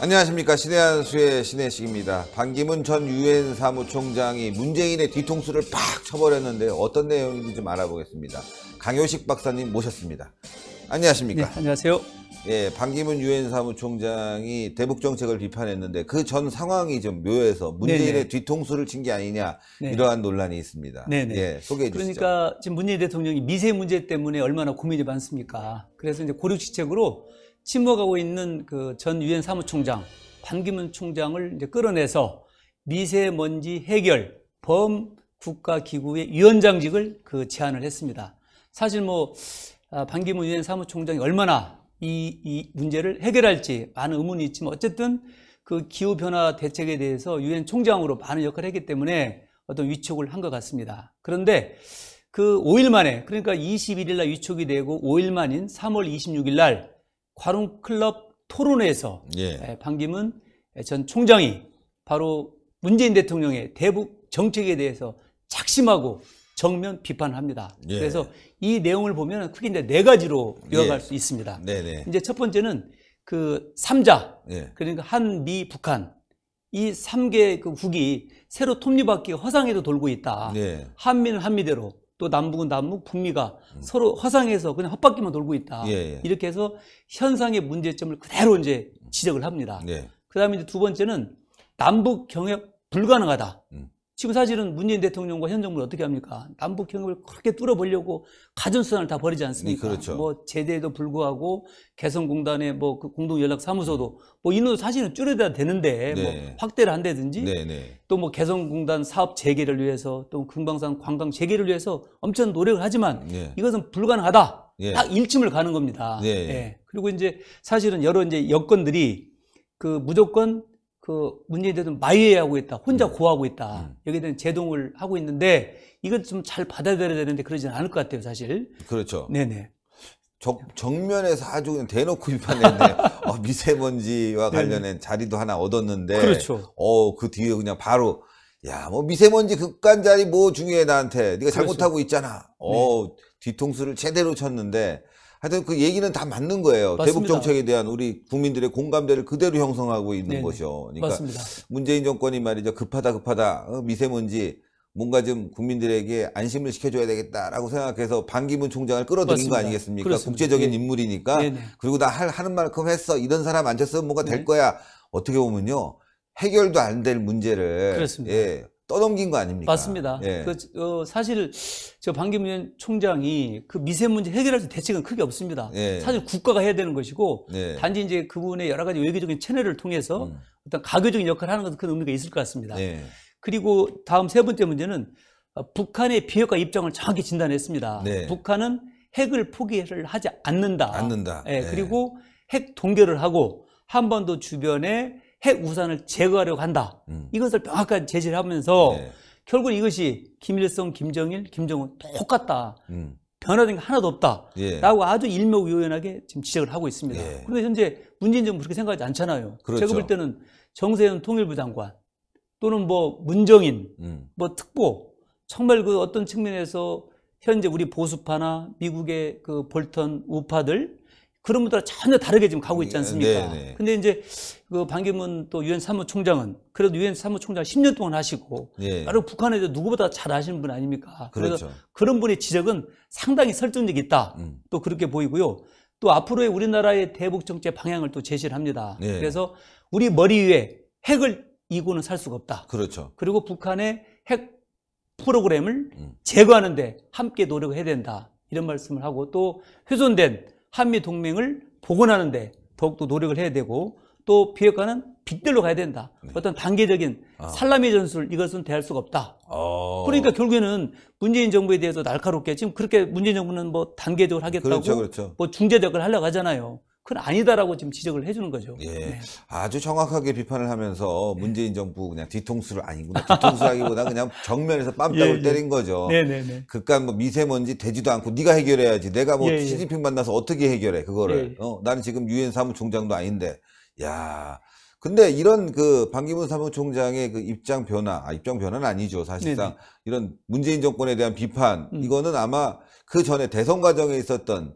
안녕하십니까. 신의 한수의 신혜식입니다. 반기문 전 유엔 사무총장이 문재인의 뒤통수를 팍 쳐버렸는데 어떤 내용인지 좀 알아보겠습니다. 강효식 박사님 모셨습니다. 안녕하십니까. 네, 안녕하세요. 예, 반기문 유엔 사무총장이 대북 정책을 비판했는데 그 전 상황이 좀 묘해서 문재인의 네네. 뒤통수를 친 게 아니냐, 네. 이러한 논란이 있습니다. 네네. 예, 소개해 주시죠. 그러니까 지금 문재인 대통령이 미세 문제 때문에 얼마나 고민이 많습니까? 그래서 이제 고려지책으로 침묵하고 있는 그 전 유엔 사무총장 반기문 총장을 이제 끌어내서 미세먼지 해결 범국가기구의 위원장직을 제안을 했습니다. 사실 반기문 유엔 사무총장이 얼마나 이 문제를 해결할지 많은 의문이 있지만 어쨌든 그 기후변화 대책에 대해서 유엔 총장으로 많은 역할을 했기 때문에 어떤 위촉을 한 것 같습니다. 그런데 그 5일 만에, 그러니까 21일 날 위촉이 되고 5일 만인 3월 26일 날 과룸클럽 토론회에서 반기문 전 총장이 바로 문재인 대통령의 대북 정책에 대해서 작심하고 정면 비판합니다. 예. 그래서 이 내용을 보면 크게 이제 네 가지로 요약할 수 있습니다. 네네. 이제 첫 번째는 그 3자, 예. 그러니까 한, 미, 북한, 이 3개 그 국이 새로 톱니바퀴가 허상에도 돌고 있다. 예. 한미는 한미대로, 또 남북은 남북, 북미가 서로 허상에서 그냥 헛바퀴만 돌고 있다. 예. 이렇게 해서 현상의 문제점을 그대로 이제 지적을 합니다. 예. 그 다음에 이제 두 번째는 남북 경협 불가능하다. 지금 사실은 문재인 대통령과 현 정부는 어떻게 합니까? 남북 경협을 그렇게 뚫어보려고 가전수단을 다 벌이지 않습니까? 그렇죠. 제대에도 불구하고 개성공단의 그 공동연락사무소도 인원도 사실은 줄여야 되는데 네. 확대를 한다든지 네네. 또 개성공단 사업 재개를 위해서 또 금강산 관광 재개를 위해서 엄청 노력을 하지만 이것은 불가능하다. 딱 일침을 가는 겁니다. 그리고 이제 사실은 여러 이제 여건들이 무조건 문재인 대통령 마이웨이하고 있다. 혼자 고하고 있다. 여기에 대한 제동을 하고 있는데 이건 좀 잘 받아들여야 되는데 그러지는 않을 것 같아요, 사실. 그렇죠. 네네. 정면에서 아주 그냥 대놓고 비판했네. 미세먼지와 관련된 자리도 하나 얻었는데. 그렇죠. 그 뒤에 그냥 바로, 미세먼지 극간 자리 중요해, 나한테. 네가 잘못하고 그렇죠. 있잖아. 뒤통수를 제대로 쳤는데. 하여튼 그 얘기는 다 맞는 거예요. 맞습니다. 대북 정책에 대한 우리 국민들의 공감대를 그대로 형성하고 있는 것이요. 그러니까 맞습니다. 문재인 정권이 말이죠. 급하다. 미세먼지 뭔가 좀 국민들에게 안심을 시켜줘야 되겠다라고 생각해서 반기문 총장을 끌어들인 거 아니겠습니까? 그렇습니다. 국제적인 인물이니까. 그리고 나 하는 만큼 했어. 이런 사람 앉혔으면 뭐가 될 거야. 어떻게 보면요. 해결도 안 될 문제를. 그렇습니다. 떠넘긴 거 아닙니까? 맞습니다. 사실 저 반기문 총장이 그 미세문제 해결할 수 대책은 크게 없습니다. 사실 국가가 해야 되는 것이고 단지 이제 그분의 여러 가지 외교적인 채널을 통해서 어떤 가교적인 역할을 하는 것은 큰 의미가 있을 것 같습니다. 그리고 다음 세 번째 문제는 북한의 비핵화 입장을 정확히 진단했습니다. 북한은 핵을 포기를 하지 않는다. 그리고 핵 동결을 하고 한반도 주변에 핵 우산을 제거하려고 한다. 이것을 명확하게 제시를 하면서 결국 이것이 김일성, 김정일, 김정은 똑같다. 변화된 게 하나도 없다. 라고 아주 일목요연하게 지금 지적을 하고 있습니다. 그런데 현재 문재인 정부 그렇게 생각하지 않잖아요. 그렇죠. 제가 볼 때는 정세현 통일부 장관 또는 문정인, 특보 정말 어떤 측면에서 현재 우리 보수파나 미국의 볼턴 우파들 그런 분들과 전혀 다르게 지금 가고 있지 않습니까? 근데 이제 반기문 또 유엔 사무총장은 그래도 유엔 사무총장 10년 동안 하시고 바로 북한에 대해 누구보다 잘 아시는 분 아닙니까? 그래서 그런 분의 지적은 상당히 설득력이 있다. 또 그렇게 보이고요. 또 앞으로의 우리나라의 대북 정책 방향을 또 제시를 합니다. 그래서 우리 머리 위에 핵을 이고는 살 수가 없다. 그렇죠. 그리고 북한의 핵 프로그램을 제거하는데 함께 노력을 해야 된다. 이런 말씀을 하고 또 훼손된 한미 동맹을 복원하는데 더욱더 노력을 해야 되고 또 비핵화는 빗대로 가야 된다. 어떤 단계적인 살라미 전술 이것은 대할 수가 없다. 그러니까 결국에는 문재인 정부에 대해서 날카롭게 지금 그렇게 문재인 정부는 단계적으로 하겠다고 그렇죠. 중재 역할을 하려고 하잖아요. 그건 아니다라고 지금 지적을 해주는 거죠. 아주 정확하게 비판을 하면서 문재인 정부 그냥 뒤통수를 아니구나. 뒤통수라기보다 그냥 정면에서 뺨따구를 때린 거죠. 그러니까 미세먼지 되지도 않고 네가 해결해야지. 내가 시진핑 만나서 어떻게 해결해 그거를. 나는 지금 유엔 사무총장도 아닌데. 야, 근데 이런 그 반기문 사무총장의 그 입장 변화는 아니죠. 사실상 네네. 이런 문재인 정권에 대한 비판, 이거는 아마 그 전에 대선 과정에 있었던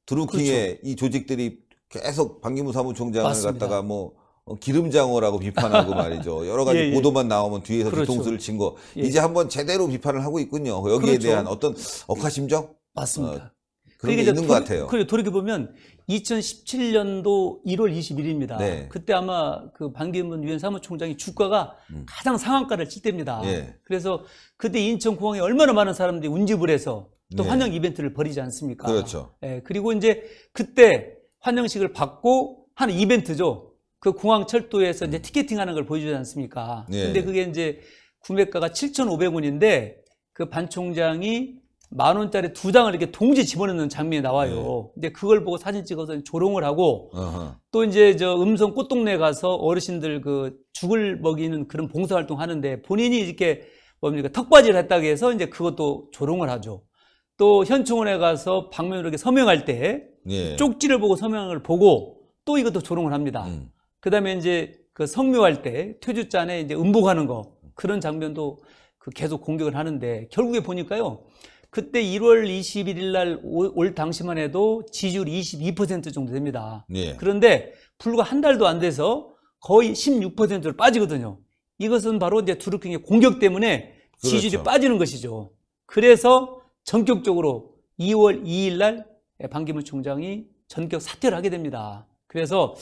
드루킹의 그렇죠. 이 조직들이 계속 반기문 사무총장을 맞습니다. 갖다가 뭐 기름장어라고 비판하고 말이죠. 여러 가지 예, 예. 보도만 나오면 뒤에서 그렇죠. 뒤통수를 친 거. 예. 이제 한번 제대로 비판을 하고 있군요. 여기에 그렇죠. 대한 어떤 억하심정? 맞습니다. 그런 게 이제 있는 것 같아요. 그리고 돌이켜보면 2017년도 1월 21일입니다. 네. 그때 아마 그 반기문 유엔 사무총장이 주가가 가장 상한가를 칠 때입니다. 예. 그래서 그때 인천공항에 얼마나 많은 사람들이 운집을 해서 또 네. 환영 이벤트를 벌이지 않습니까? 그렇죠. 예, 그리고 이제 그때 환영식을 받고 하는 이벤트죠. 그 공항 철도에서 이제 티켓팅 하는 걸 보여주지 않습니까? 예. 근데 그게 이제 구매가가 7,500원인데 그 반 총장이 10,000원짜리 2장을 이렇게 동시에 집어넣는 장면이 나와요. 근데 그걸 보고 사진 찍어서 조롱을 하고 어허. 또 이제 저 음성 꽃동네 가서 어르신들 그 죽을 먹이는 그런 봉사활동 하는데 본인이 이렇게 뭡니까 턱받이를 했다고 해서 이제 그것도 조롱을 하죠. 또 현충원에 가서 방면으로 이렇게 서명할 때 예. 쪽지를 보고 서명을 보고 또 이것도 조롱을 합니다. 그다음에 이제 그 성묘할 때 퇴주잔에 이제 음복하는 거 그런 장면도 그 계속 공격을 하는데 결국에 보니까요. 그때 1월 21일 날 올 당시만 해도 지지율이 22% 정도 됩니다. 예. 그런데 불과 한 달도 안 돼서 거의 16%로 빠지거든요. 이것은 바로 이제 드루킹의 공격 때문에 지지율이 그렇죠. 빠지는 것이죠. 그래서 전격적으로 2월 2일 날 반기문 총장이 전격 사퇴를 하게 됩니다. 그래서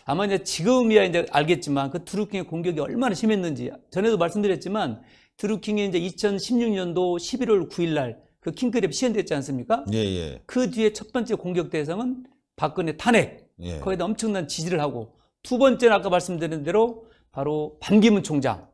아마 이제 지금이야 이제 알겠지만 그 드루킹의 공격이 얼마나 심했는지 전에도 말씀드렸지만 드루킹이 이제 2016년도 11월 9일 날 그 킹크랩 시행됐지 않습니까? 예, 예. 그 뒤에 첫 번째 공격 대상은 박근혜 탄핵. 예. 거기다 엄청난 지지를 하고 두 번째는 아까 말씀드린 대로 바로 반기문 총장.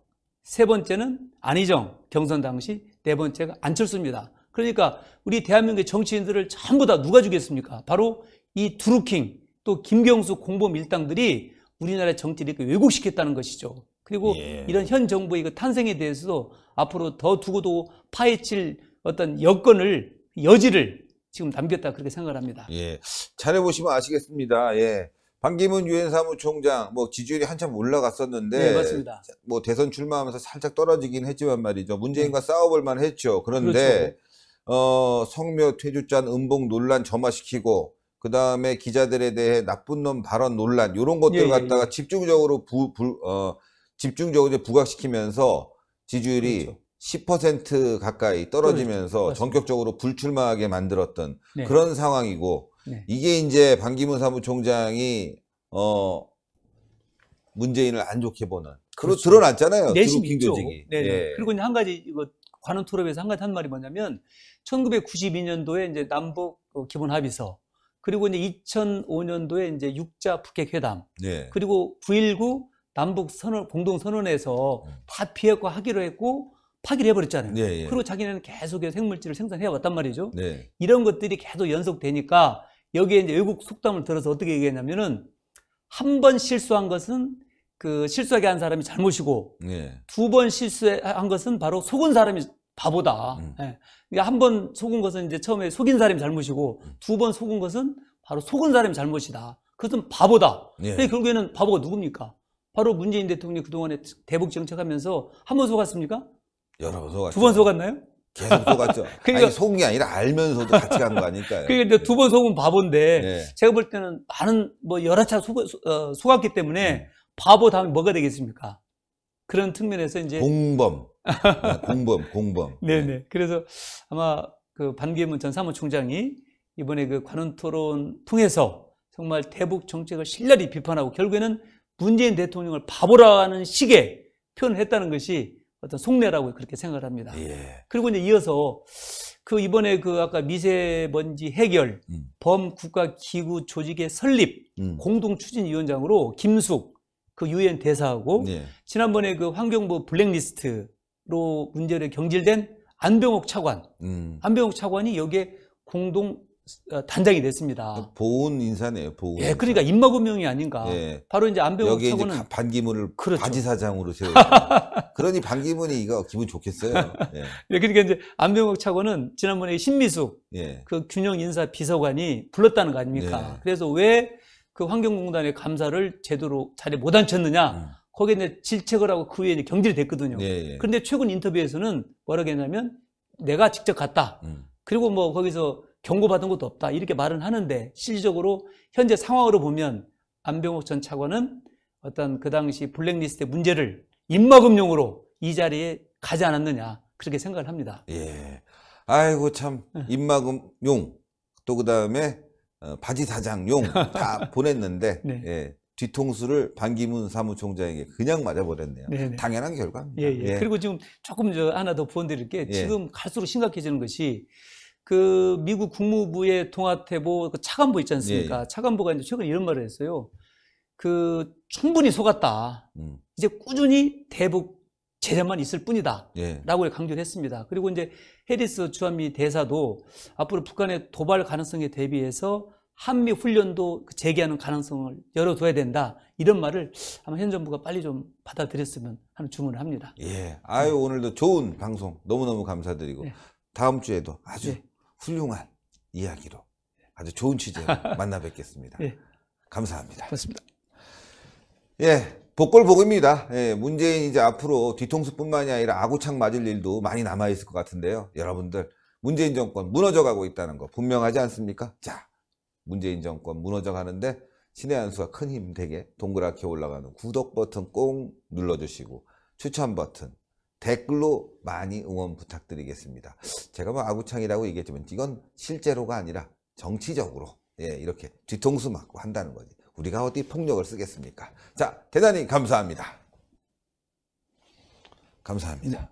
세 번째는 안희정 경선 당시, 네 번째가 안철수입니다. 그러니까 우리 대한민국의 정치인들을 전부 다 누가 죽였습니까? 바로 이 드루킹 또 김경수 공범 일당들이 우리나라의 정치를 이렇게 왜곡시켰다는 것이죠. 그리고 예. 이런 현 정부의 그 탄생에 대해서도 앞으로 더 두고도 파헤칠 어떤 여지를 지금 남겼다 그렇게 생각을 합니다. 예. 잘해보시면 아시겠습니다. 예. 반기문 유엔 사무총장, 뭐, 지지율이 한참 올라갔었는데. 네, 맞습니다. 뭐, 대선 출마하면서 살짝 떨어지긴 했지만 말이죠. 문재인과 싸워볼만 했죠. 그런데, 그렇죠. 성묘 퇴주잔 음복 논란 점화시키고, 그 다음에 기자들에 대해 나쁜 놈 발언 논란, 요런 것들 예, 예, 갖다가 예. 집중적으로 집중적으로 이제 부각시키면서 지지율이 그렇죠. 10% 가까이 떨어지면서 맞습니다. 전격적으로 불출마하게 만들었던 네. 그런 상황이고, 네. 이게 이제 반기문 사무총장이 문재인을 안 좋게 보는 그렇죠. 드러났잖아요. 내심이 드루킹 있죠. 조직이. 네. 예. 그리고 이제 한 가지 이거 관훈 토론에서 한 가지 한 말이 뭐냐면 1992년도에 이제 남북 기본 합의서 그리고 이제 2005년도에 이제 육자 북핵 회담 예. 그리고 9.19 남북 공동 선언에서 다 비핵화 하기로 했고 파기를 해버렸잖아요. 예, 예. 그리고 자기네는 계속해서 핵물질을 생산해 왔단 말이죠. 네. 이런 것들이 계속 연속되니까 여기에 이제 외국 속담을 들어서 어떻게 얘기했냐면은 한 번 실수한 것은 그 실수하게 한 사람이 잘못이고 예. 두 번 실수한 것은 바로 속은 사람이 바보다. 예. 그러니까 한 번 속은 것은 이제 처음에 속인 사람이 잘못이고 두 번 속은 것은 바로 속은 사람이 잘못이다. 그것은 바보다. 예. 근데 결국에는 바보가 누굽니까? 바로 문재인 대통령이 그동안에 대북 정책하면서 한 번 속았습니까? 여러 번 속았죠. 두 번 속았나요? 계속 속았죠. 그러니까- 아니, 속은 게 아니라 알면서도 같이 간 거 아닐까요? 그러니까 이제 두 번 속은 바보인데 네. 제가 볼 때는 많은 뭐 여러 차 속았기 때문에 바보 다음에 뭐가 되겠습니까? 그런 측면에서 이제 공범. 공범. 네네. 그래서 아마 그 반기문 전 사무총장이 이번에 그 관훈 토론 통해서 정말 대북 정책을 신랄히 비판하고 결국에는 문재인 대통령을 바보라는 식의 표현을 했다는 것이 어떤 속내라고 그렇게 생각을 합니다. 예. 그리고 이제 이어서 그 이번에 그 아까 미세먼지 해결 범국가기구 조직의 설립 공동추진위원장으로 김숙 그 유엔 대사하고 예. 지난번에 그 환경부 블랙리스트로 문제를 경질된 안병옥 차관, 안병옥 차관이 여기에 공동 단장이 됐습니다. 보훈 인사네요. 보훈. 예, 그러니까 입마금명이 아닌가. 예. 바로 이제 안병옥 여기에 차관은 이제 반기문을 그렇죠. 바지사장으로 세우고. 그러니 반기문이 이거 기분 좋겠어요. 예. 예, 그러니까 이제 안병옥 차관은 지난번에 신미숙 예. 그 균형 인사 비서관이 불렀다는 거 아닙니까? 네. 그래서 왜 그 환경공단의 감사를 제대로 자리에 못 앉혔느냐. 거기에 이제 질책을 하고 그 후에 이제 경질이 됐거든요. 예, 예. 그런데 최근 인터뷰에서는 뭐라고 했냐면 내가 직접 갔다. 그리고 뭐 거기서 경고받은 것도 없다. 이렇게 말은 하는데 실질적으로 현재 상황으로 보면 안병옥 전 차관은 어떤 그 당시 블랙리스트의 문제를 입막음용으로 이 자리에 가지 않았느냐. 그렇게 생각을 합니다. 예. 아이고, 참, 입막음용, 또 그 다음에 바지 사장용 다 보냈는데, 네. 예. 뒤통수를 반기문 사무총장에게 그냥 맞아버렸네요. 네네. 당연한 결과입니다. 예, 예. 그리고 지금 조금 하나 더 부언드릴 게 예. 지금 갈수록 심각해지는 것이 그 미국 국무부의 동아태보 그 차관보 있지 않습니까? 예, 예. 차관보가 이제 최근에 이런 말을 했어요. 그 충분히 속았다. 이제 꾸준히 대북 제재만 있을 뿐이다. 예. 라고 강조를 했습니다. 그리고 이제 해리스 주한미 대사도 앞으로 북한의 도발 가능성에 대비해서 한미 훈련도 재개하는 가능성을 열어둬야 된다. 이런 말을 아마 현 정부가 빨리 좀 받아들였으면 하는 주문을 합니다. 예. 아유, 오늘도 좋은 방송 너무너무 감사드리고, 네. 다음 주에도 아주 네. 훌륭한 이야기로 아주 좋은 취재로 만나 뵙겠습니다. 네. 감사합니다. 그렇습니다. 예. 복골복입니다. 예, 문재인 이제 앞으로 뒤통수뿐만이 아니라 아구창 맞을 일도 많이 남아있을 것 같은데요. 여러분들, 문재인 정권 무너져가고 있다는 거 분명하지 않습니까? 자, 문재인 정권 무너져 가는데 신의 한 수가 큰 힘 되게 동그랗게 올라가는 구독 버튼 꼭 눌러주시고 추천 버튼 댓글로 많이 응원 부탁드리겠습니다. 제가 뭐 아구창이라고 얘기했지만 이건 실제로가 아니라 정치적으로 이렇게 뒤통수 맞고 한다는 거지. 우리가 어디 폭력을 쓰겠습니까? 자, 대단히 감사합니다. 감사합니다.